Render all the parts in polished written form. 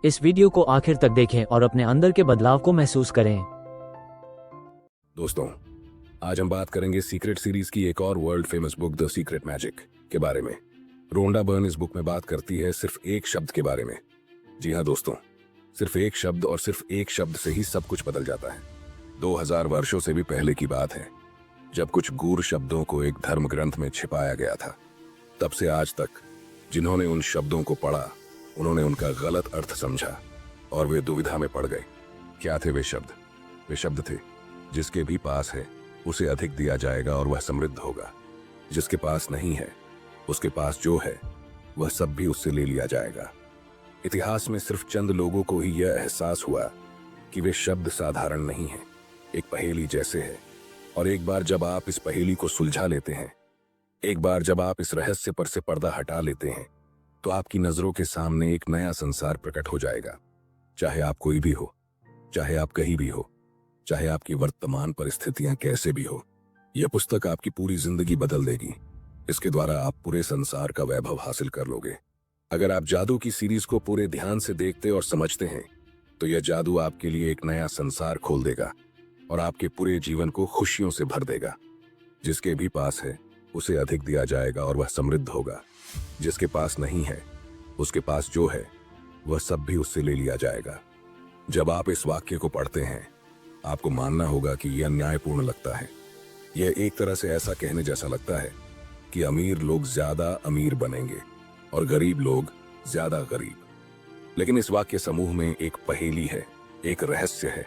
इस वीडियो को आखिर तक देखें और अपने अंदर के बदलाव को महसूस करें। दोस्तों, आज हम बात करेंगे सीक्रेट सीरीज की एक और world famous book the secret magic के बारे में। रोंडा बर्न इस बुक में बात करती है सिर्फ एक शब्द के बारे में। जी हाँ दोस्तों, सिर्फ एक शब्द, और सिर्फ एक शब्द से ही सब कुछ बदल जाता है। 2000 वर्षों से भी पहले की बात है, जब कुछ गूढ़ शब्दों को एक धर्म ग्रंथ में छिपाया गया था। तब से आज तक जिन्होंने उन शब्दों को पढ़ा, उन्होंने उनका गलत अर्थ समझा और वे दुविधा में पड़ गए। क्या थे वे शब्द? वे शब्द थे, जिसके भी पास है उसे अधिक दिया जाएगा और वह समृद्ध होगा। जिसके पास नहीं है, उसके पास जो है वह सब भी उससे ले लिया जाएगा। इतिहास में सिर्फ चंद लोगों को ही यह एहसास हुआ कि वे शब्द साधारण नहीं हैं, एक पहेली जैसे है। और एक बार जब आप इस पहेली को सुलझा लेते हैं, एक बार जब आप इस रहस्य पर से पर्दा हटा लेते हैं, तो आपकी नजरों के सामने एक नया संसार प्रकट हो जाएगा। चाहे आप कोई भी हो, चाहे आप कहीं भी हो, चाहे आपकी वर्तमान परिस्थितियां कैसे भी हो, यह पुस्तक आपकी पूरी जिंदगी बदल देगी। इसके द्वारा आप पूरे संसार का वैभव हासिल कर लोगे। अगर आप जादू की सीरीज को पूरे ध्यान से देखते और समझते हैं, तो यह जादू आपके लिए एक नया संसार खोल देगा और आपके पूरे जीवन को खुशियों से भर देगा। जिसके भी पास है उसे अधिक दिया जाएगा और वह समृद्ध होगा। जिसके पास नहीं है, उसके पास जो है वह सब भी उससे ले लिया जाएगा। जब आप इस वाक्य को पढ़ते हैं, आपको मानना होगा कि यह न्यायपूर्ण लगता है। यह एक तरह से ऐसा कहने जैसा लगता है कि अमीर लोग ज्यादा अमीर बनेंगे और गरीब लोग ज्यादा गरीब। लेकिन इस वाक्य समूह में एक पहेली है, एक रहस्य है।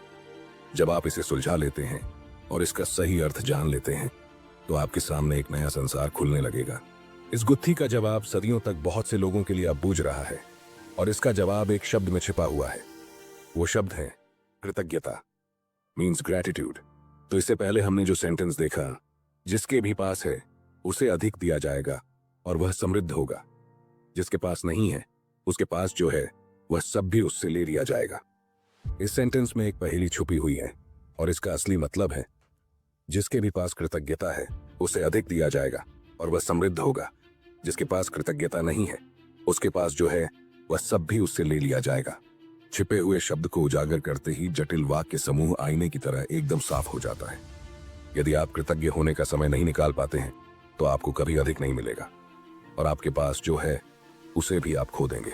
जब आप इसे सुलझा लेते हैं और इसका सही अर्थ जान लेते हैं, तो आपके सामने एक नया संसार खुलने लगेगा। इस गुत्थी का जवाब सदियों तक बहुत से लोगों के लिए अब बूझ रहा है, और इसका जवाब एक शब्द में छिपा हुआ है। वो शब्द है कृतज्ञता, मीन्स ग्रैटिट्यूड। तो इससे पहले हमने जो सेंटेंस देखा, जिसके भी पास है उसे अधिक दिया जाएगा और वह समृद्ध होगा। जिसके पास नहीं है, उसके पास जो है वह सब भी उससे ले लिया जाएगा। इस सेंटेंस में एक पहेली छुपी हुई है, और इसका असली मतलब है, जिसके भी पास कृतज्ञता है उसे अधिक दिया जाएगा और वह समृद्ध होगा। जिसके पास कृतज्ञता नहीं है, उसके पास जो है वह सब भी उससे ले लिया जाएगा। छिपे हुए शब्द को उजागर करते ही जटिल वाक्य समूह आईने की तरह एकदम साफ हो जाता है। यदि आप कृतज्ञ होने का समय नहीं निकाल पाते हैं, तो आपको कभी अधिक नहीं मिलेगा, और आपके पास जो है उसे भी आप खो देंगे।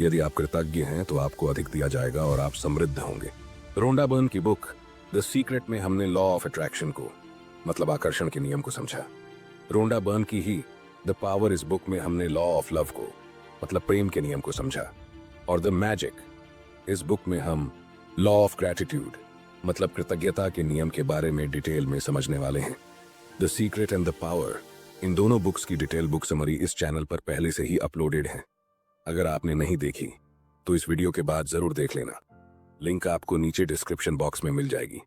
यदि आप कृतज्ञ हैं, तो आपको अधिक दिया जाएगा और आप समृद्ध होंगे। रोंडा बर्न की बुक द सीक्रेट में हमने लॉ ऑफ अट्रैक्शन को, मतलब आकर्षण के नियम को समझा। रोंडा बर्न की ही द पावर इस बुक में हमने लॉ ऑफ लव को, मतलब प्रेम के नियम को समझा। और द मैजिक इस बुक में हम लॉ ऑफ ग्रैटिट्यूड, मतलब कृतज्ञता के नियम के बारे में डिटेल में समझने वाले हैं। The secret and the power, इन दोनों बुक्स की डिटेल बुक समरी इस चैनल पर पहले से ही अपलोडेड है। अगर आपने नहीं देखी, तो इस वीडियो के बाद जरूर देख लेना। लिंक आपको नीचे डिस्क्रिप्शन बॉक्स में मिल जाएगी।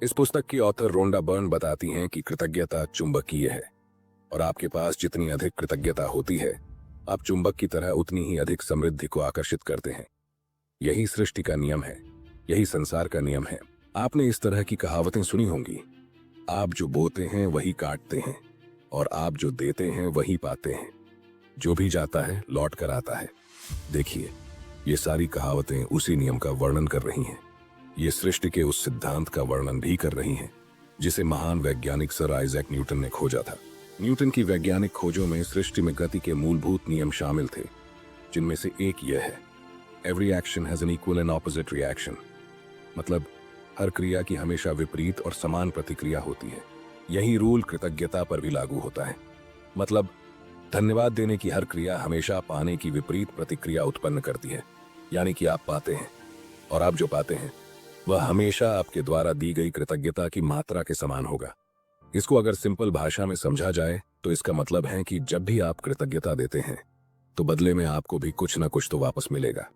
इस पुस्तक की ऑथर रोंडा बर्न बताती हैं कि कृतज्ञता चुंबकीय है, और आपके पास जितनी अधिक कृतज्ञता होती है, आप चुंबक की तरह उतनी ही अधिक समृद्धि को आकर्षित करते हैं। यही सृष्टि का नियम है, यही संसार का नियम है। आपने इस तरह की कहावतें सुनी होंगी, आप जो बोते हैं वही काटते हैं, और आप जो देते हैं वही पाते हैं। जो भी जाता है लौट कर आता है। देखिए, ये सारी कहावतें उसी नियम का वर्णन कर रही हैं। ये सृष्टि के उस सिद्धांत का वर्णन भी कर रही हैं, जिसे महान वैज्ञानिक सर आइजैक न्यूटन ने खोजा था। न्यूटन की वैज्ञानिक खोजों में सृष्टि में गति के मूलभूत नियम शामिल थे, जिनमें से एक यह है, every action has an equal and opposite reaction, मतलब हर क्रिया की हमेशा विपरीत और समान प्रतिक्रिया होती है। यही रूल कृतज्ञता पर भी लागू होता है, मतलब धन्यवाद देने की हर क्रिया हमेशा पाने की विपरीत प्रतिक्रिया उत्पन्न करती है। यानी कि आप पाते हैं, और आप जो पाते हैं वह हमेशा आपके द्वारा दी गई कृतज्ञता की मात्रा के समान होगा। इसको अगर सिंपल भाषा में समझा जाए, तो इसका मतलब है कि जब भी आप कृतज्ञता देते हैं, तो बदले में आपको भी कुछ ना कुछ तो वापस मिलेगा।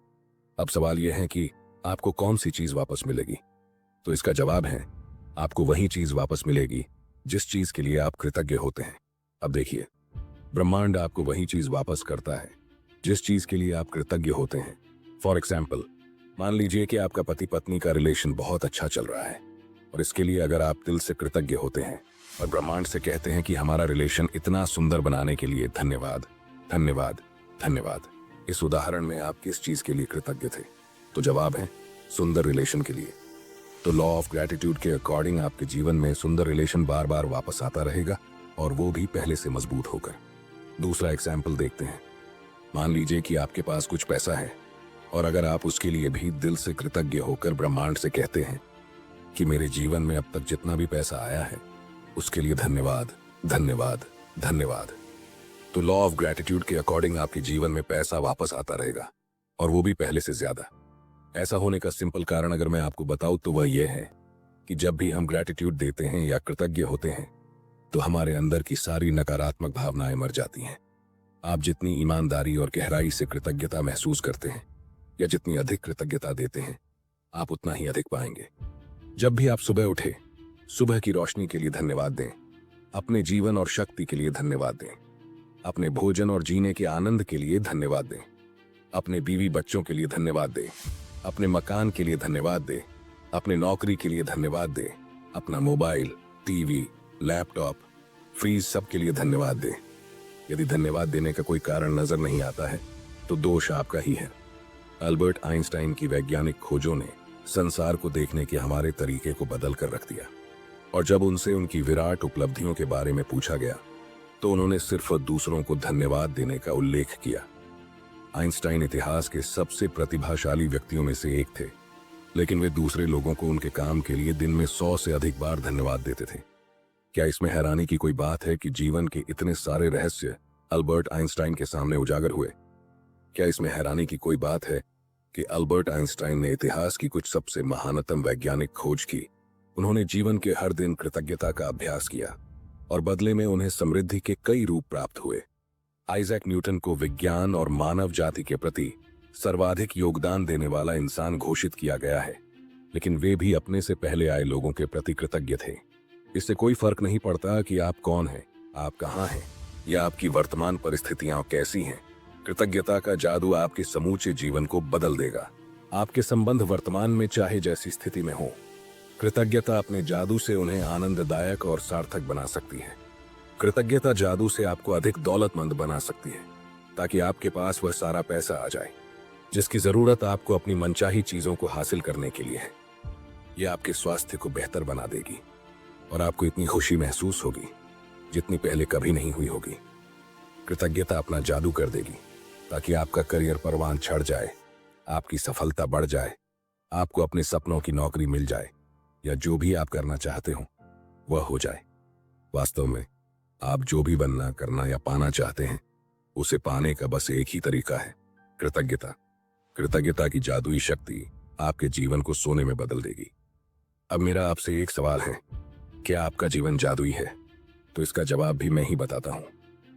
अब सवाल यह है कि आपको कौन सी चीज वापस मिलेगी? तो इसका जवाब है, आपको वही चीज वापस मिलेगी जिस चीज के लिए आप कृतज्ञ होते हैं। अब देखिए, ब्रह्मांड आपको वही चीज वापस करता है जिस चीज के लिए आप कृतज्ञ होते हैं। फॉर एग्जाम्पल, मान लीजिए कि आपका पति पत्नी का रिलेशन बहुत अच्छा चल रहा है, और इसके लिए अगर आप दिल से कृतज्ञ होते हैं और ब्रह्मांड से कहते हैं कि हमारा रिलेशन इतना सुंदर बनाने के लिए धन्यवाद, धन्यवाद, धन्यवाद। इस उदाहरण में आप किस चीज के लिए कृतज्ञ थे? तो जवाब है सुंदर रिलेशन के लिए। तो लॉ ऑफ ग्रैटिट्यूड के अकॉर्डिंग आपके जीवन में सुंदर रिलेशन बार बार वापस आता रहेगा, और वो भी पहले से मजबूत होकर। दूसरा एग्जाम्पल देखते हैं। मान लीजिए कि आपके पास कुछ पैसा है, और अगर आप उसके लिए भी दिल से कृतज्ञ होकर ब्रह्मांड से कहते हैं कि मेरे जीवन में अब तक जितना भी पैसा आया है उसके लिए धन्यवाद, धन्यवाद, धन्यवाद, तो लॉ ऑफ ग्रैटिट्यूड के अकॉर्डिंग आपके जीवन में पैसा वापस आता रहेगा, और वो भी पहले से ज्यादा। ऐसा होने का सिंपल कारण अगर मैं आपको बताऊं तो वह यह है कि जब भी हम ग्रैटिट्यूड देते हैं या कृतज्ञ होते हैं तो हमारे अंदर की सारी नकारात्मक भावनाएं मर जाती हैं। आप जितनी ईमानदारी और गहराई से कृतज्ञता महसूस करते हैं या जितनी अधिक कृतज्ञता देते हैं, आप उतना ही अधिक पाएंगे। जब भी आप सुबह उठे, सुबह की रोशनी के लिए धन्यवाद दें, अपने जीवन और शक्ति के लिए धन्यवाद दें, अपने भोजन और जीने के आनंद के लिए धन्यवाद दें, अपने बीवी बच्चों के लिए धन्यवाद दें, अपने मकान के लिए धन्यवाद दें, अपने नौकरी के लिए धन्यवाद दें, अपना मोबाइल, टीवी, लैपटॉप, फ्रीज सब के लिए धन्यवाद दें। यदि धन्यवाद देने का कोई कारण नजर नहीं आता है तो दोष आपका ही है। अल्बर्ट आइंस्टाइन की वैज्ञानिक खोजों ने संसार को देखने के हमारे तरीके को बदल कर रख दिया, और जब उनसे उनकी विराट उपलब्धियों के बारे में पूछा गया तो उन्होंने सिर्फ दूसरों को धन्यवाद देने का उल्लेख किया। आइंस्टाइन इतिहास के सबसे प्रतिभाशाली व्यक्तियों में से एक थे, लेकिन वे दूसरे लोगों को उनके काम के लिए दिन में 100 से अधिक बार धन्यवाद देते थे। क्या इसमें हैरानी की कोई बात है कि जीवन के इतने सारे रहस्य अल्बर्ट आइंस्टाइन के सामने उजागर हुए? क्या इसमें हैरानी की कोई बात है कि अल्बर्ट आइंस्टाइन ने इतिहास की कुछ सबसे महानतम वैज्ञानिक खोज की? उन्होंने जीवन के हर दिन कृतज्ञता का अभ्यास किया, और बदले में उन्हें समृद्धि के कई रूप प्राप्त हुए। आइजैक न्यूटन को विज्ञान और मानव जाति के प्रति सर्वाधिक योगदान देने वाला इंसान घोषित किया गया है, लेकिन वे भी अपने से पहले आए लोगों के प्रति कृतज्ञ थे। इससे कोई फर्क नहीं पड़ता कि आप कौन हैं, आप कहाँ हैं, या आपकी वर्तमान परिस्थितियां कैसी हैं। कृतज्ञता का जादू आपके समूचे जीवन को बदल देगा। आपके संबंध वर्तमान में चाहे जैसी स्थिति में हो, कृतज्ञता अपने जादू से उन्हें आनंददायक और सार्थक बना सकती है। कृतज्ञता जादू से आपको अधिक दौलतमंद बना सकती है, ताकि आपके पास वह सारा पैसा आ जाए जिसकी जरूरत आपको अपनी मनचाही चीजों को हासिल करने के लिए है। यह आपके स्वास्थ्य को बेहतर बना देगी, और आपको इतनी खुशी महसूस होगी जितनी पहले कभी नहीं हुई होगी। कृतज्ञता अपना जादू कर देगी ताकि आपका करियर परवान चढ़ जाए, आपकी सफलता बढ़ जाए, आपको अपने सपनों की नौकरी मिल जाए, या जो भी आप करना चाहते हो वह हो जाए। वास्तव में आप जो भी बनना, करना या पाना चाहते हैं, उसे पाने का बस एक ही तरीका है, कृतज्ञता। कृतज्ञता की जादुई शक्ति आपके जीवन को सोने में बदल देगी। अब मेरा आपसे एक सवाल है, क्या आपका जीवन जादुई है? तो इसका जवाब भी मैं ही बताता हूँ।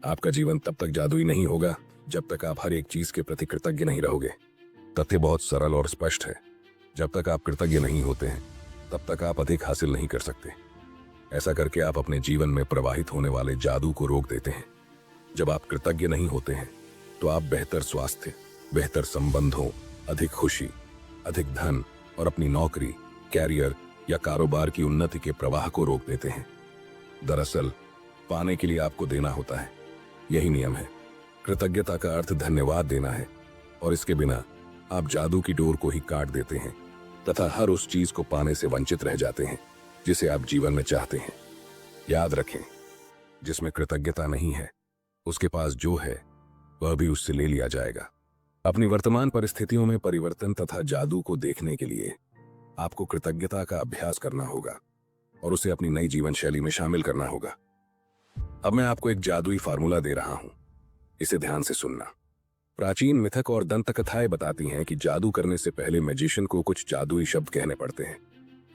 आपका जीवन तब तक जादुई नहीं होगा जब तक आप हर एक चीज के प्रति कृतज्ञ नहीं रहोगे। तथ्य बहुत सरल और स्पष्ट है, जब तक आप कृतज्ञ नहीं होते हैं तब तक आप अधिक हासिल नहीं कर सकते। ऐसा करके आप अपने जीवन में प्रवाहित होने वाले जादू को रोक देते हैं। जब आप कृतज्ञ नहीं होते हैं तो आप बेहतर स्वास्थ्य, बेहतर संबंधों, अधिक खुशी, अधिक धन और अपनी नौकरी, कैरियर या कारोबार की उन्नति के प्रवाह को रोक देते हैं। दरअसल पाने के लिए आपको देना होता है, यही नियम है। कृतज्ञता का अर्थ धन्यवाद देना है, और इसके बिना आप जादू की डोर को ही काट देते हैं तथा हर उस चीज को पाने से वंचित रह जाते हैं जिसे आप जीवन में चाहते हैं। याद रखें, जिसमें कृतज्ञता नहीं है उसके पास जो है वह भी उससे ले लिया जाएगा। अपनी वर्तमान परिस्थितियों में परिवर्तन तथा जादू को देखने के लिए आपको कृतज्ञता का अभ्यास करना होगा और उसे अपनी नई जीवन शैली में शामिल करना होगा। अब मैं आपको एक जादुई फार्मूला दे रहा हूं, इसे ध्यान से सुनना। प्राचीन मिथक और दंत कथाएं बताती हैं कि जादू करने से पहले मैजिशियन को कुछ जादुई शब्द कहने पड़ते हैं।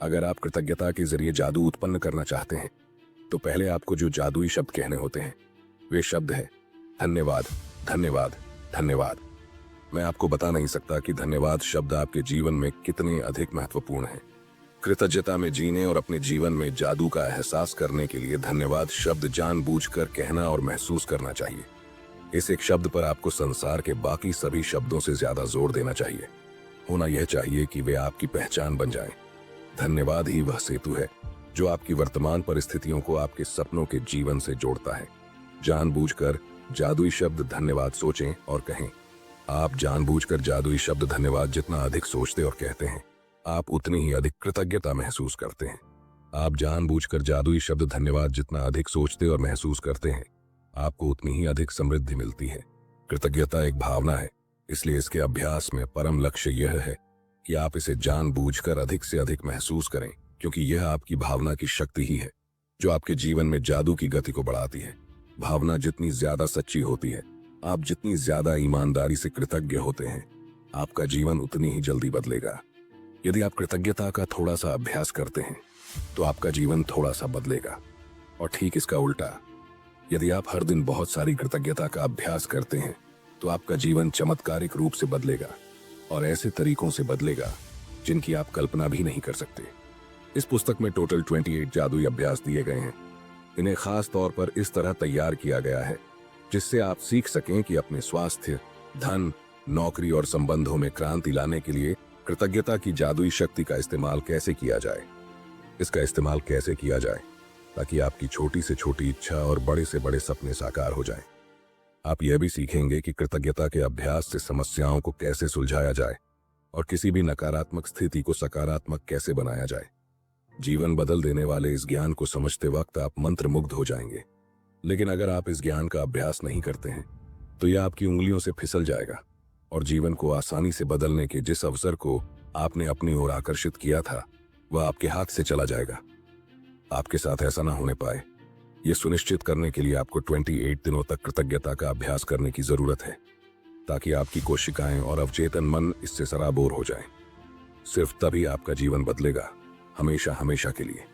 अगर आप कृतज्ञता के जरिए जादू उत्पन्न करना चाहते हैं तो पहले आपको जो जादुई शब्द कहने होते हैं वे शब्द है धन्यवाद, धन्यवाद, धन्यवाद। मैं आपको बता नहीं सकता कि धन्यवाद शब्द आपके जीवन में कितने अधिक महत्वपूर्ण है। कृतज्ञता में जीने और अपने जीवन में जादू का एहसास करने के लिए धन्यवाद शब्द जानबूझकर कहना और महसूस करना चाहिए। इस एक शब्द पर आपको संसार के बाकी सभी शब्दों से ज्यादा जोर देना चाहिए। होना यह चाहिए कि वे आपकी पहचान बन जाएं। धन्यवाद ही वह सेतु है जो आपकी वर्तमान परिस्थितियों को आपके सपनों के जीवन से जोड़ता है। जानबूझकर जादुई शब्द धन्यवाद सोचें और कहें। आप जानबूझकर जादुई शब्द धन्यवाद जितना अधिक सोचते और कहते हैं, आप उतनी ही अधिक कृतज्ञता महसूस करते हैं। आप जानबूझकर जादुई शब्द धन्यवाद जितना अधिक सोचते और महसूस करते हैं, आपको उतनी ही अधिक समृद्धि मिलती है। कृतज्ञता एक भावना है, इसलिए इसके अभ्यास में परम लक्ष्य यह है कि आप इसे जानबूझकर अधिक से अधिक महसूस करें, क्योंकि यह आपकी भावना की शक्ति ही है जो आपके जीवन में जादू की गति को बढ़ाती है। भावना जितनी ज्यादा सच्ची होती है, आप जितनी ज्यादा ईमानदारी से कृतज्ञ होते हैं, आपका जीवन उतनी ही जल्दी बदलेगा। यदि आप कृतज्ञता का थोड़ा सा अभ्यास करते हैं तो आपका जीवन थोड़ा सा बदलेगा, और ठीक इसका उल्टा, यदि आप हर दिन बहुत सारी कृतज्ञता का अभ्यास करते हैं तो आपका जीवन चमत्कारिक रूप से बदलेगा, और ऐसे तरीकों से बदलेगा जिनकी आप कल्पना भी नहीं कर सकते। इस पुस्तक में टोटल 28 जादुई अभ्यास दिए गए हैं। इन्हें खास तौर पर इस तरह तैयार किया गया है जिससे आप सीख सकें कि अपने स्वास्थ्य, धन, नौकरी और संबंधों में क्रांति लाने के लिए कृतज्ञता की जादुई शक्ति का इस्तेमाल कैसे किया जाए। इसका इस्तेमाल कैसे किया जाए ताकि आपकी छोटी से छोटी इच्छा और बड़े से बड़े सपने साकार हो जाएं। आप यह भी सीखेंगे कि कृतज्ञता के अभ्यास से समस्याओं को कैसे सुलझाया जाए और किसी भी नकारात्मक स्थिति को सकारात्मक कैसे बनाया जाए। जीवन बदल देने वाले इस ज्ञान को समझते वक्त आप मंत्रमुग्ध हो जाएंगे, लेकिन अगर आप इस ज्ञान का अभ्यास नहीं करते हैं तो यह आपकी उंगलियों से फिसल जाएगा और जीवन को आसानी से बदलने के जिस अवसर को आपने अपनी ओर आकर्षित किया था वह आपके हाथ से चला जाएगा। आपके साथ ऐसा ना होने पाए, यह सुनिश्चित करने के लिए आपको 28 दिनों तक कृतज्ञता का अभ्यास करने की जरूरत है, ताकि आपकी कोशिकाएं और अवचेतन मन इससे सराबोर हो जाएं। सिर्फ तभी आपका जीवन बदलेगा, हमेशा हमेशा के लिए।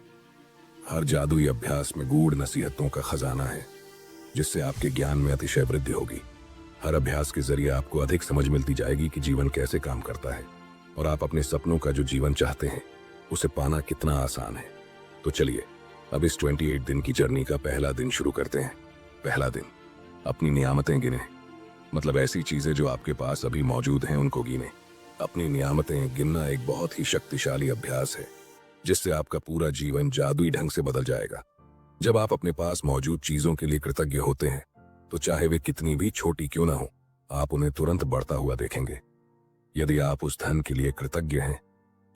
हर जादुई अभ्यास में गूढ़ नसीहतों का खजाना है जिससे आपके ज्ञान में अतिशय वृद्धि होगी। हर अभ्यास के जरिए आपको अधिक समझ मिलती जाएगी कि जीवन कैसे काम करता है और आप अपने सपनों का जो जीवन चाहते हैं उसे पाना कितना आसान है। तो चलिए अब इस 28 दिन की जर्नी का पहला दिन शुरू करते हैं। पहला दिन, अपनी नियामतें गिने, मतलब ऐसी चीजें जो आपके पास अभी मौजूद हैं उनको गिने। अपनी नियामतें गिनना एक बहुत ही शक्तिशाली अभ्यास है जिससे आपका पूरा जीवन जादुई ढंग से बदल जाएगा। जब आप अपने पास मौजूद चीजों के लिए कृतज्ञ होते हैं तो चाहे वे कितनी भी छोटी क्यों ना हो, आप उन्हें तुरंत बढ़ता हुआ देखेंगे। यदि आप उस धन के लिए कृतज्ञ हैं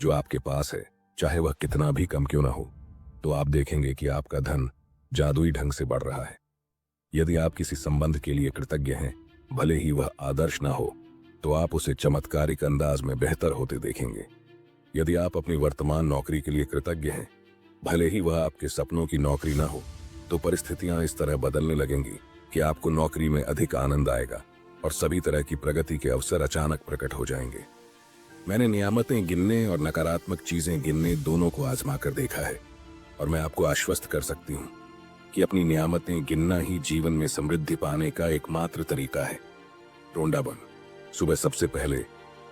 जो आपके पास है, चाहे वह कितना भी कम क्यों ना हो, तो आप देखेंगे कि आपका धन जादुई ढंग से बढ़ रहा है। यदि आप किसी संबंध के लिए कृतज्ञ हैं, भले ही वह आदर्श ना हो, तो आप उसे चमत्कारिक अंदाज में बेहतर होते देखेंगे। यदि आप अपनी वर्तमान नौकरी के लिए कृतज्ञ हैं, भले ही वह आपके सपनों की नौकरी ना हो, तो परिस्थितियां इस तरह बदलने लगेंगी कि आपको नौकरी में अधिक आनंद आएगा और सभी तरह की प्रगति के अवसर अचानक प्रकट हो जाएंगे। मैंने नियामतें गिनने और नकारात्मक चीजें गिनने दोनों को आजमा कर देखा है, और मैं आपको आश्वस्त कर सकती हूँ कि अपनी नियामतें गिनना ही जीवन में समृद्धि पाने का एकमात्र तरीका है। रोंडा बन, सुबह सबसे पहले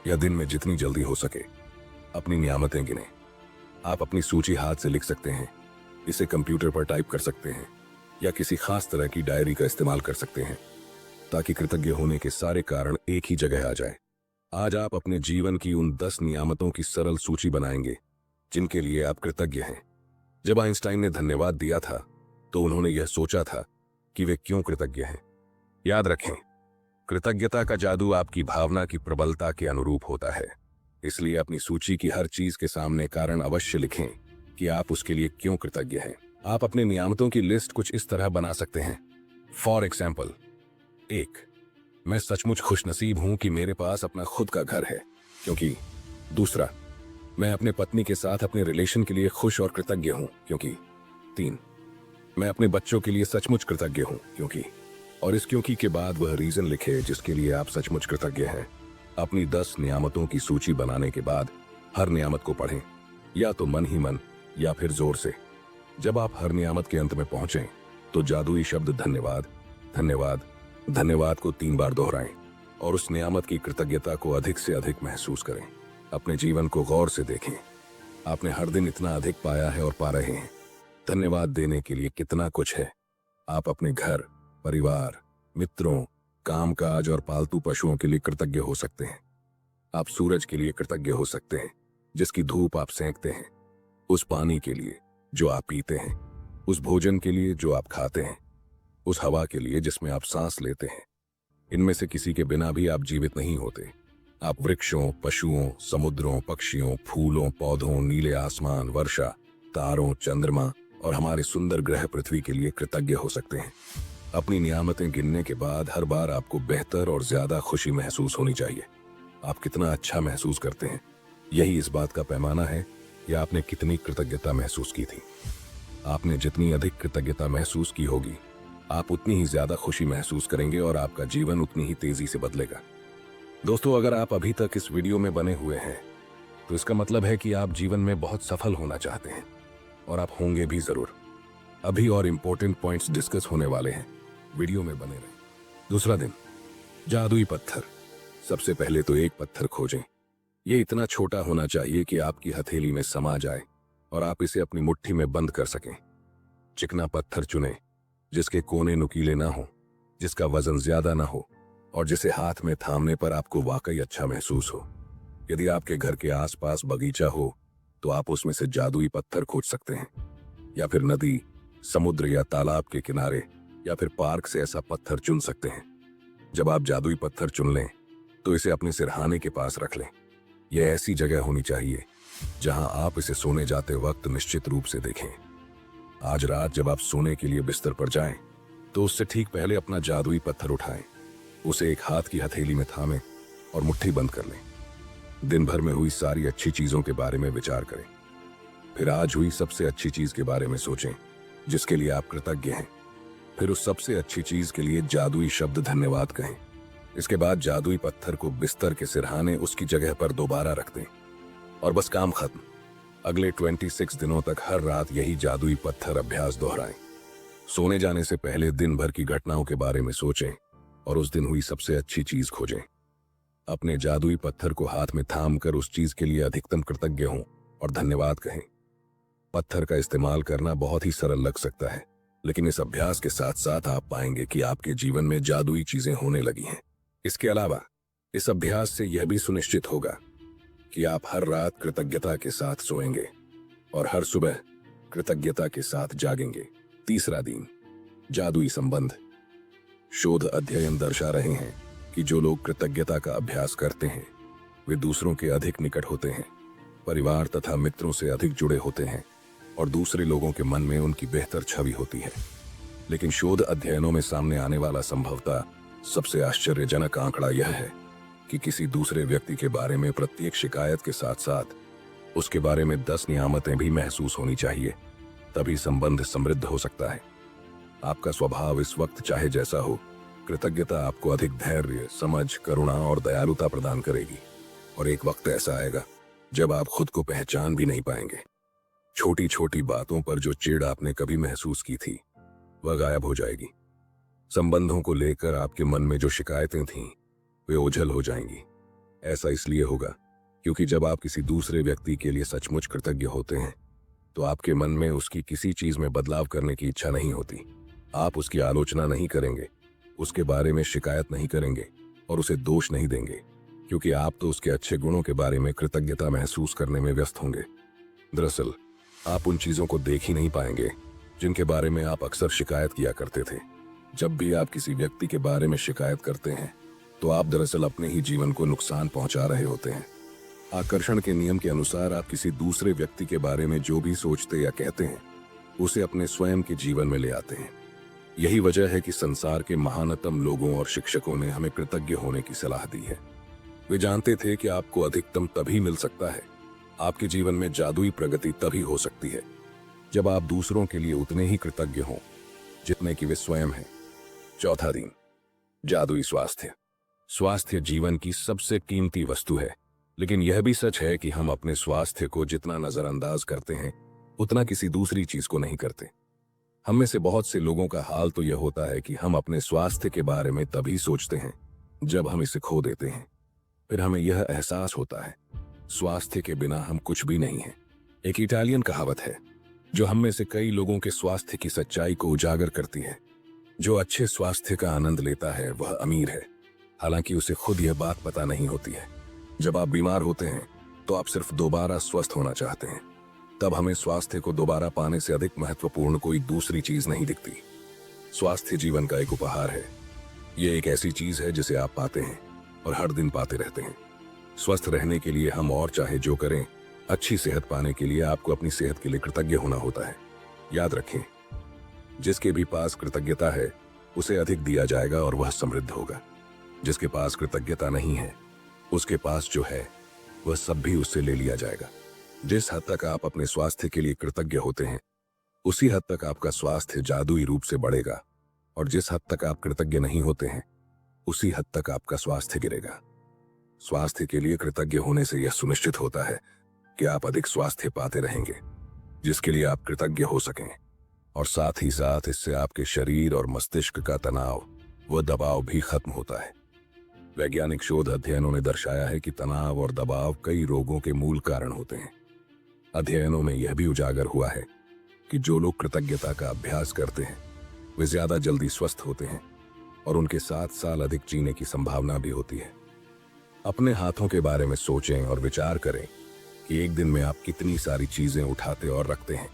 या दिन में जितनी जल्दी हो सके अपनी नियामतें गिने। आप अपनी सूची हाथ से लिख सकते हैं, इसे कंप्यूटर पर टाइप कर सकते हैं, या किसी खास तरह की डायरी का इस्तेमाल कर सकते हैं ताकि कृतज्ञ होने के सारे कारण एक ही जगह आ जाए। आज आप अपने जीवन की उन 10 नियामतों की सरल सूची बनाएंगे जिनके लिए आप कृतज्ञ हैं। जब आइंस्टाइन ने धन्यवाद दिया था तो उन्होंने यह सोचा था कि वे क्यों कृतज्ञ हैं। याद रखें, कृतज्ञता का जादू आपकी भावना की प्रबलता के अनुरूप होता है। इसलिए अपनी सूची की हर चीज के सामने कारण अवश्य लिखें कि आप उसके लिए क्यों कृतज्ञ हैं। आप अपने नियामतों की लिस्ट कुछ इस तरह बना सकते हैं। फॉर एग्जाम्पल, 1, मैं सचमुच खुशनसीब हूं कि मेरे पास अपना खुद का घर है, क्योंकि। दूसरा, मैं अपने पत्नी के साथ अपने रिलेशन के लिए खुश और कृतज्ञ हूं, क्योंकि। 3, मैं अपने बच्चों के लिए सचमुच कृतज्ञ हूं, क्योंकि। और इस क्योंकि के बाद वह रीजन लिखे जिसके लिए आप सचमुच कृतज्ञ हैं। अपनी 10 नियामतों की सूची बनाने के बाद हर नियामत को पढ़ें, या तो मन ही मन या फिर जोर से। जब आप हर नियामत के अंत में पहुंचें तो जादुई शब्द धन्यवाद, धन्यवाद, धन्यवाद को 3 बार दोहराएं और उस नियामत की कृतज्ञता को अधिक से अधिक महसूस करें। अपने जीवन को गौर से देखें, आपने हर दिन इतना अधिक पाया है और पा रहे हैं। धन्यवाद देने के लिए कितना कुछ है। आप अपने घर, परिवार, मित्रों, कामकाज और पालतू पशुओं के लिए कृतज्ञ हो सकते हैं। आप सूरज के लिए कृतज्ञ हो सकते हैं जिसकी धूप आप सेंकते हैं, उस पानी के लिए जो आप पीते हैं, उस भोजन के लिए जो आप खाते हैं, उस हवा के लिए जिसमें आप सांस लेते हैं। इनमें से किसी के बिना भी आप जीवित नहीं होते। आप वृक्षों, पशुओं, समुद्रों, पक्षियों, फूलों, पौधों, नीले आसमान, वर्षा, तारों, चंद्रमा और हमारे सुंदर ग्रह पृथ्वी के लिए कृतज्ञ हो सकते हैं। अपनी नियामतें गिनने के बाद हर बार आपको बेहतर और ज्यादा खुशी महसूस होनी चाहिए। आप कितना अच्छा महसूस करते हैं, यही इस बात का पैमाना है कि आपने कितनी कृतज्ञता महसूस की थी। आपने जितनी अधिक कृतज्ञता महसूस की होगी, आप उतनी ही ज्यादा खुशी महसूस करेंगे और आपका जीवन उतनी ही तेजी से बदलेगा। दोस्तों, अगर आप अभी तक इस वीडियो में बने हुए हैं तो इसका मतलब है कि आप जीवन में बहुत सफल होना चाहते हैं, और आप होंगे भी जरूर। अभी और इंपॉर्टेंट पॉइंट्स डिस्कस होने वाले हैं, वीडियो में बने रहें। दूसरा दिन, जादुई पत्थर। सबसे पहले तो एक पत्थर खोजें। ये इतना छोटा होना चाहिए कि आपकी हथेली में समा जाए और आप इसे अपनी मुट्ठी में बंद कर सकें। चिकना पत्थर चुनें, जिसके कोने नुकीले ना हो, जिसका वजन ज्यादा ना हो और जिसे हाथ में थामने पर आपको वाकई अच्छा महसूस हो। यदि आपके घर के आसपास बगीचा हो तो आप उसमें से जादुई पत्थर खोज सकते हैं, या फिर नदी, समुद्र या तालाब के किनारे या फिर पार्क से ऐसा पत्थर चुन सकते हैं। जब आप जादुई पत्थर चुन लें तो इसे अपने सिरहाने के पास रख लें। यह ऐसी जगह होनी चाहिए जहां आप इसे सोने जाते वक्त निश्चित रूप से देखें। आज रात जब आप सोने के लिए बिस्तर पर जाएं तो उससे ठीक पहले अपना जादुई पत्थर उठाएं, उसे एक हाथ की हथेली में थामें और मुट्ठी बंद कर लें। दिन भर में हुई सारी अच्छी चीजों के बारे में विचार करें। फिर आज हुई सबसे अच्छी चीज के बारे में सोचें जिसके लिए आप कृतज्ञ हैं। फिर उस सबसे अच्छी चीज के लिए जादुई शब्द धन्यवाद कहें। इसके बाद जादुई पत्थर को बिस्तर के सिरहाने उसकी जगह पर दोबारा रख दें और बस काम खत्म। अगले 26 दिनों तक हर रात यही जादुई पत्थर अभ्यास दोहराएं। सोने जाने से पहले दिन भर की घटनाओं के बारे में सोचें और उस दिन हुई सबसे अच्छी चीज खोजें। अपने जादुई पत्थर को हाथ में थाम कर उस चीज के लिए अधिकतम कृतज्ञ हों और धन्यवाद कहें। पत्थर का इस्तेमाल करना बहुत ही सरल लग सकता है, लेकिन इस अभ्यास के साथ साथ आप पाएंगे कि आपके जीवन में जादुई चीजें होने लगी हैं। इसके अलावा इस अभ्यास से यह भी सुनिश्चित होगा कि आप हर रात कृतज्ञता के साथ सोएंगे और हर सुबह कृतज्ञता के साथ जागेंगे। तीसरा दिन, जादुई संबंध। शोध अध्ययन दर्शा रहे हैं कि जो लोग कृतज्ञता का अभ्यास करते हैं वे दूसरों के अधिक निकट होते हैं, परिवार तथा मित्रों से अधिक जुड़े होते हैं और दूसरे लोगों के मन में उनकी बेहतर छवि होती है। लेकिन शोध अध्ययनों में सामने आने वाला संभवतः सबसे आश्चर्यजनक आंकड़ा यह है कि किसी दूसरे व्यक्ति के बारे में प्रत्येक शिकायत के साथ साथ उसके बारे में 10 नियामतें भी महसूस होनी चाहिए, तभी संबंध समृद्ध हो सकता है। आपका स्वभाव इस वक्त चाहे जैसा हो, कृतज्ञता आपको अधिक धैर्य, समझ, करुणा और दयालुता प्रदान करेगी। और एक वक्त ऐसा आएगा जब आप खुद को पहचान भी नहीं पाएंगे। छोटी छोटी बातों पर जो चिढ़ आपने कभी महसूस की थी वह गायब हो जाएगी। संबंधों को लेकर आपके मन में जो शिकायतें थीं वे ओझल हो जाएंगी। ऐसा इसलिए होगा क्योंकि जब आप किसी दूसरे व्यक्ति के लिए सचमुच कृतज्ञ होते हैं तो आपके मन में उसकी किसी चीज में बदलाव करने की इच्छा नहीं होती। आप उसकी आलोचना नहीं करेंगे, उसके बारे में शिकायत नहीं करेंगे और उसे दोष नहीं देंगे, क्योंकि आप तो उसके अच्छे गुणों के बारे में कृतज्ञता महसूस करने में व्यस्त होंगे। दरअसल आप उन चीजों को देख ही नहीं पाएंगे जिनके बारे में आप अक्सर शिकायत किया करते थे। जब भी आप किसी व्यक्ति के बारे में शिकायत करते हैं तो आप दरअसल अपने ही जीवन को नुकसान पहुंचा रहे होते हैं। आकर्षण के नियम के अनुसार आप किसी दूसरे व्यक्ति के बारे में जो भी सोचते या कहते हैं उसे अपने स्वयं के जीवन में ले आते हैं। यही वजह है कि संसार के महानतम लोगों और शिक्षकों ने हमें कृतज्ञ होने की सलाह दी है। वे जानते थे कि आपको अधिकतम तभी मिल सकता है, आपके जीवन में जादुई प्रगति तभी हो सकती है जब आप दूसरों के लिए उतने ही कृतज्ञ हों जितने कि वे स्वयं हैं। चौथा दिन, जादुई स्वास्थ्य। स्वास्थ्य जीवन की सबसे कीमती वस्तु है, लेकिन यह भी सच है कि हम अपने स्वास्थ्य को जितना नजरअंदाज करते हैं उतना किसी दूसरी चीज को नहीं करते। हम में से बहुत से लोगों का हाल तो यह होता है कि हम अपने स्वास्थ्य के बारे में तभी सोचते हैं जब हम इसे खो देते हैं। फिर हमें यह एहसास होता है स्वास्थ्य के बिना हम कुछ भी नहीं हैं। एक इटालियन कहावत है जो हम में से कई लोगों के स्वास्थ्य की सच्चाई को उजागर करती है। जो अच्छे स्वास्थ्य का आनंद लेता है वह अमीर है, हालांकि उसे खुद यह बात पता नहीं होती है। जब आप बीमार होते हैं तो आप सिर्फ दोबारा स्वस्थ होना चाहते हैं। तब हमें स्वास्थ्य को दोबारा पाने से अधिक महत्वपूर्ण कोई दूसरी चीज नहीं दिखती। स्वास्थ्य जीवन का एक उपहार है ये एक ऐसी चीज है जिसे आप पाते हैं और हर दिन पाते रहते हैं। स्वस्थ रहने के लिए हम और चाहे जो करें, अच्छी सेहत पाने के लिए आपको अपनी सेहत के लिए कृतज्ञ होना होता है। याद रखें, जिसके भी पास कृतज्ञता है उसे अधिक दिया जाएगा और वह समृद्ध होगा। जिसके पास कृतज्ञता नहीं है, उसके पास जो है वह सब भी उससे ले लिया जाएगा। जिस हद तक आप अपने स्वास्थ्य के लिए कृतज्ञ होते हैं, उसी हद तक आपका स्वास्थ्य जादुई रूप से बढ़ेगा, और जिस हद तक आप कृतज्ञ नहीं होते हैं, उसी हद तक आपका स्वास्थ्य गिरेगा। स्वास्थ्य के लिए कृतज्ञ होने से यह सुनिश्चित होता है कि आप अधिक स्वास्थ्य पाते रहेंगे, जिसके लिए आप कृतज्ञ हो सकें, और साथ ही साथ इससे आपके शरीर और मस्तिष्क का तनाव व दबाव भी खत्म होता है। वैज्ञानिक शोध अध्ययनों ने दर्शाया है कि तनाव और दबाव कई रोगों के मूल कारण होते हैं। अध्ययनों में यह भी उजागर हुआ है कि जो लोग कृतज्ञता का अभ्यास करते हैं वे ज्यादा जल्दी स्वस्थ होते हैं और उनके 7 साल अधिक जीने की संभावना भी होती है। अपने हाथों के बारे में सोचें और विचार करें कि एक दिन में आप कितनी सारी चीजें उठाते और रखते हैं।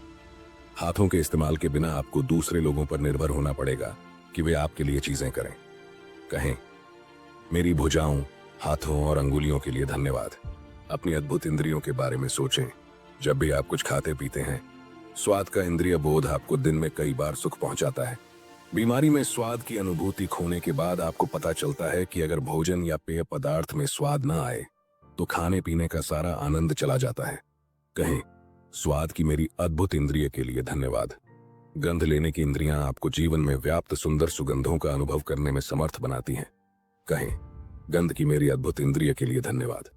हाथों के इस्तेमाल के बिना आपको दूसरे लोगों पर निर्भर होना पड़ेगा कि वे आपके लिए चीजें करें। कहें, मेरी भुजाओं, हाथों और अंगुलियों के लिए धन्यवाद। अपनी अद्भुत इंद्रियों के बारे में सोचें। जब भी आप कुछ खाते पीते हैं, स्वाद का इंद्रिय बोध आपको दिन में कई बार सुख पहुंचाता है। बीमारी में स्वाद की अनुभूति खोने के बाद आपको पता चलता है कि अगर भोजन या पेय पदार्थ में स्वाद न आए तो खाने पीने का सारा आनंद चला जाता है। कहें, स्वाद की मेरी अद्भुत इंद्रिय के लिए धन्यवाद। गंध लेने की इंद्रियां आपको जीवन में व्याप्त सुंदर सुगंधों का अनुभव करने में समर्थ बनाती हैं। कहें, गंध की मेरी अद्भुत इंद्रिय के लिए धन्यवाद।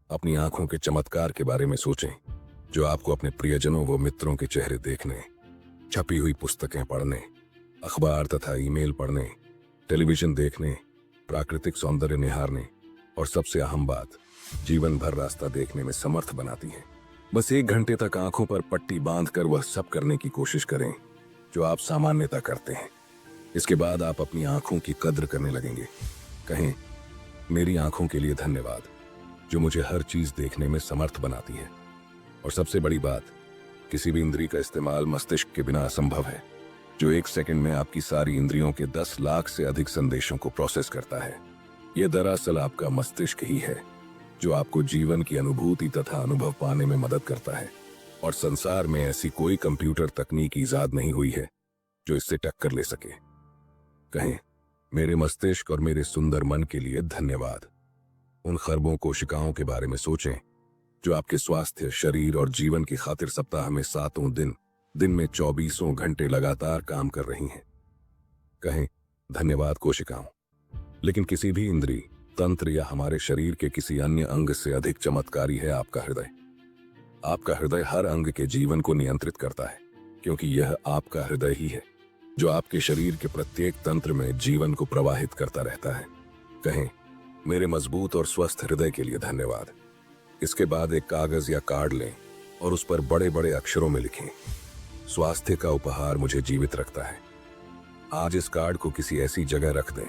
अपनी आंखों के चमत्कार के बारे में सोचें, जो आपको अपने प्रियजनों व मित्रों के चेहरे देखने, छपी हुई पुस्तकें पढ़ने, अखबार तथा ईमेल पढ़ने, टेलीविजन देखने, प्राकृतिक सौंदर्य निहारने और सबसे अहम बात, जीवन भर रास्ता देखने में समर्थ बनाती हैं। बस 1 घंटे तक आंखों पर पट्टी बांधकर वह सब करने की कोशिश करें जो आप सामान्यतः करते हैं। इसके बाद आप अपनी आंखों की कद्र करने लगेंगे। कहें, मेरी आंखों के लिए धन्यवाद, जो मुझे हर चीज देखने में समर्थ बनाती है। और सबसे बड़ी बात, किसी भी इंद्री का इस्तेमाल मस्तिष्क के बिना असंभव है, जो 1 सेकंड में आपकी सारी इंद्रियों के 10 लाख से अधिक संदेशों को प्रोसेस करता है। यह दरअसल आपका मस्तिष्क ही है जो आपको जीवन की अनुभूति तथा अनुभव पाने में मदद करता है। और संसार में ऐसी कोई कंप्यूटर तकनीक ईजाद नहीं हुई है जो इससे टक्कर ले सके। कहें, मेरे मस्तिष्क और मेरे सुंदर मन के लिए धन्यवाद। उन खरबों कोशिकाओं के बारे में सोचें जो आपके स्वास्थ्य, शरीर और जीवन की खातिर सप्ताह में 7 दिन में 24 घंटे लगातार काम कर रही हैं। कहें, धन्यवाद कोशिकाओं। लेकिन किसी भी इंद्री, तंत्र या हमारे शरीर के किसी अन्य अंग से अधिक चमत्कारी है आपका हृदय। आपका हृदय हर अंग के जीवन को नियंत्रित करता है, क्योंकि यह आपका हृदय ही है जो आपके शरीर के प्रत्येक तंत्र में जीवन को प्रवाहित करता रहता है। कहें, मेरे मजबूत और स्वस्थ हृदय के लिए धन्यवाद। इसके बाद एक कागज या कार्ड लें और उस पर बड़े बड़े अक्षरों में लिखें, स्वास्थ्य का उपहार मुझे जीवित रखता है। आज इस कार्ड को किसी ऐसी जगह रख दें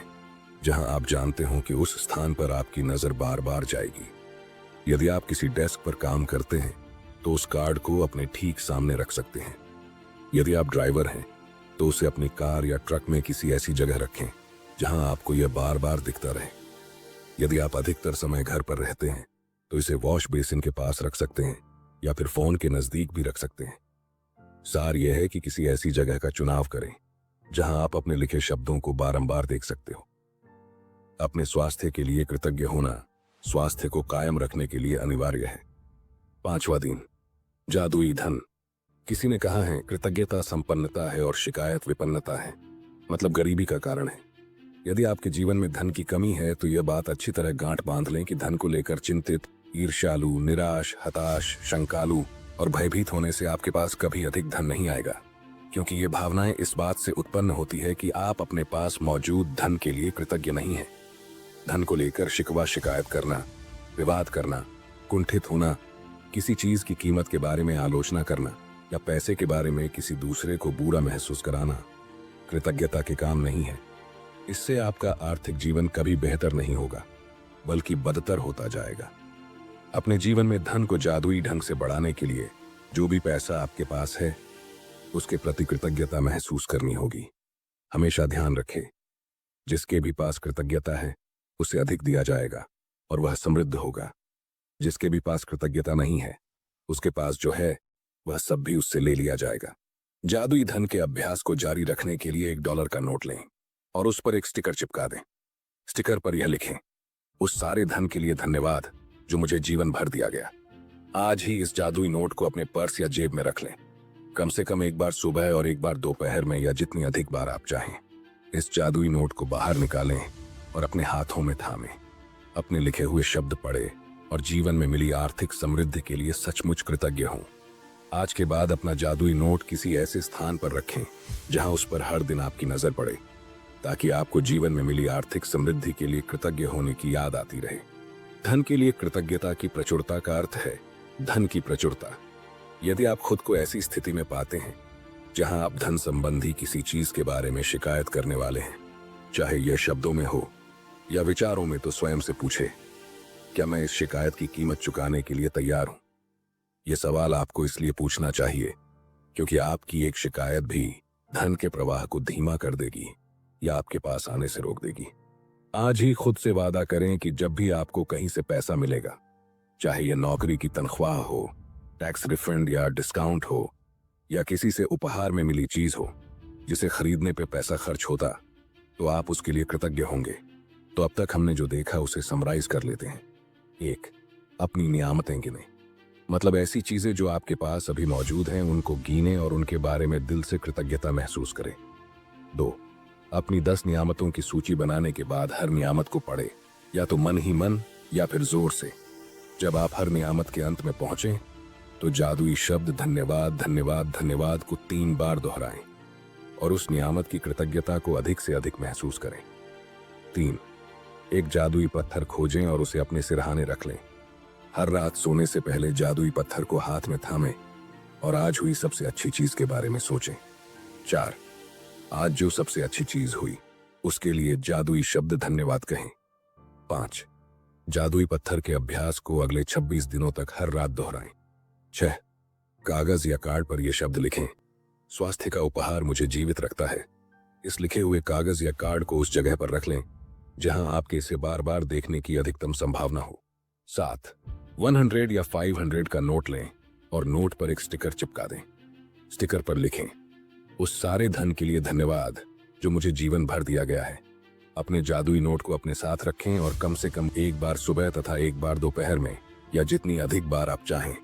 जहां आप जानते हो कि उस स्थान पर आपकी नजर बार बार जाएगी। यदि आप किसी डेस्क पर काम करते हैं तो उस कार्ड को अपने ठीक सामने रख सकते हैं। यदि आप ड्राइवर हैं तो उसे अपनी कार या ट्रक में किसी ऐसी जगह रखें जहां आपको यह बार बार दिखता रहे। यदि आप अधिकतर समय घर पर रहते हैं तो इसे वॉश बेसिन के पास रख सकते हैं या फिर फोन के नजदीक भी रख सकते हैं। सार यह है कि किसी ऐसी जगह का चुनाव करें जहां आप अपने लिखे शब्दों को बारंबार देख सकते हो। अपने स्वास्थ्य के लिए कृतज्ञ होना स्वास्थ्य को कायम रखने के लिए अनिवार्य है। 5वां दिन, जादुई धन। किसी ने कहा है, कृतज्ञता संपन्नता है और शिकायत विपन्नता है, मतलब गरीबी का कारण है। यदि आपके जीवन में धन की कमी है तो यह बात अच्छी तरह गांठ बांध लें कि धन को लेकर चिंतित, ईर्ष्यालु, निराश, हताश, शंकालु और भयभीत होने से आपके पास कभी अधिक धन नहीं आएगा, क्योंकि ये भावनाएं इस बात से उत्पन्न होती है कि आप अपने पास मौजूद धन के लिए कृतज्ञ नहीं हैं। धन को लेकर शिकवा शिकायत करना, विवाद करना, कुंठित होना, किसी चीज की कीमत के बारे में आलोचना करना या पैसे के बारे में किसी दूसरे को बुरा महसूस कराना कृतज्ञता के काम नहीं है। इससे आपका आर्थिक जीवन कभी बेहतर नहीं होगा, बल्कि बदतर होता जाएगा। अपने जीवन में धन को जादुई ढंग से बढ़ाने के लिए जो भी पैसा आपके पास है उसके प्रति कृतज्ञता महसूस करनी होगी। हमेशा ध्यान रखें, जिसके भी पास कृतज्ञता है उसे अधिक दिया जाएगा और वह समृद्ध होगा। जिसके भी पास कृतज्ञता नहीं है उसके पास जो है वह सब भी उससे ले लिया जाएगा। जादुई धन के अभ्यास को जारी रखने के लिए $1 का नोट लें और उस पर एक स्टिकर चिपका दें। स्टिकर पर यह लिखें, उस सारे धन के लिए धन्यवाद जो मुझे जीवन भर दिया गया। आज ही इस जादुई नोट को अपने पर्स या जेब में रख लें, कम से कम एक बार सुबह और एक बार दोपहर में या जितनी अधिक बार आप चाहें। इस जादुई नोट को बाहर निकालें और अपने हाथों में थामें। अपने लिखे हुए शब्द पढ़े और जीवन में मिली आर्थिक समृद्धि के लिए सचमुच कृतज्ञ हों। आज के बाद अपना जादुई नोट किसी ऐसे स्थान पर रखें जहां उस पर हर दिन आपकी नजर पड़े, ताकि आपको जीवन में मिली आर्थिक समृद्धि के लिए कृतज्ञ होने की याद आती रहे। धन के लिए कृतज्ञता की प्रचुरता का अर्थ है धन की प्रचुरता। यदि आप खुद को ऐसी स्थिति में पाते हैं जहां आप धन संबंधी किसी चीज के बारे में शिकायत करने वाले हैं, चाहे यह शब्दों में हो या विचारों में, तो स्वयं से पूछे, क्या मैं इस शिकायत की कीमत चुकाने के लिए तैयार हूं? यह सवाल आपको इसलिए पूछना चाहिए क्योंकि आपकी एक शिकायत भी धन के प्रवाह को धीमा कर देगी या आपके पास आने से रोक देगी। आज ही खुद से वादा करें कि जब भी आपको कहीं से पैसा मिलेगा, चाहे यह नौकरी की तनख्वाह हो, टैक्स रिफंड या डिस्काउंट हो, या किसी से उपहार में मिली चीज हो जिसे खरीदने पे पैसा खर्च होता, तो आप उसके लिए कृतज्ञ होंगे। तो अब तक हमने जो देखा उसे समराइज कर लेते हैं। 1. अपनी नियामतें गिने, मतलब ऐसी चीजें जो आपके पास अभी मौजूद हैं उनको गिने और उनके बारे में दिल से कृतज्ञता महसूस करें। 2. अपनी 10 नियामतों की सूची बनाने के बाद हर नियामत को पढ़े, या तो मन ही मन या फिर जोर से। जब आप हर नियामत के अंत में पहुंचे तो जादुई शब्द धन्यवाद धन्यवाद धन्यवाद को 3 बार दोहराएं और उस नियामत की कृतज्ञता को अधिक से अधिक महसूस करें। 3. एक जादुई पत्थर खोजें और उसे अपने सिरहाने रख लें। हर रात सोने से पहले जादुई पत्थर को हाथ में थामें और आज हुई सबसे अच्छी चीज के बारे में सोचें। 4. आज जो सबसे अच्छी चीज हुई उसके लिए जादुई शब्द धन्यवाद कहें। 5. जादुई पत्थर के अभ्यास को अगले 26 दिनों तक हर रात दोहराएं। 6. कागज या कार्ड पर यह शब्द लिखें, स्वास्थ्य का उपहार मुझे जीवित रखता है। इस लिखे हुए कागज या कार्ड को उस जगह पर रख लें जहां आपके इसे बार बार देखने की अधिकतम संभावना हो। 7. 100 या 500 का नोट लें और नोट पर एक स्टिकर चिपका दें। स्टिकर पर लिखें, उस सारे धन के लिए धन्यवाद जो मुझे जीवन भर दिया गया है। अपने जादुई नोट को अपने साथ रखें और कम से कम एक बार सुबह तथा एक बार दोपहर में या जितनी अधिक बार आप चाहें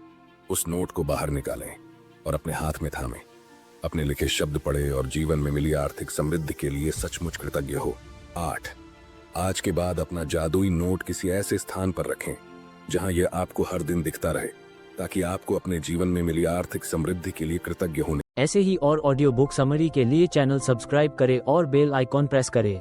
उस नोट को बाहर निकालें और अपने हाथ में थामें। अपने लिखे शब्द पढ़े और जीवन में मिली आर्थिक समृद्धि के लिए सचमुच कृतज्ञ हो। 8. आज के बाद अपना जादुई नोट किसी ऐसे स्थान पर रखें जहां यह आपको हर दिन दिखता रहे, ताकि आपको अपने जीवन में मिली आर्थिक समृद्धि के लिए कृतज्ञ होने। ऐसे ही और ऑडियो बुक समरी के लिए चैनल सब्सक्राइब करें और बेल आइकॉन प्रेस करें।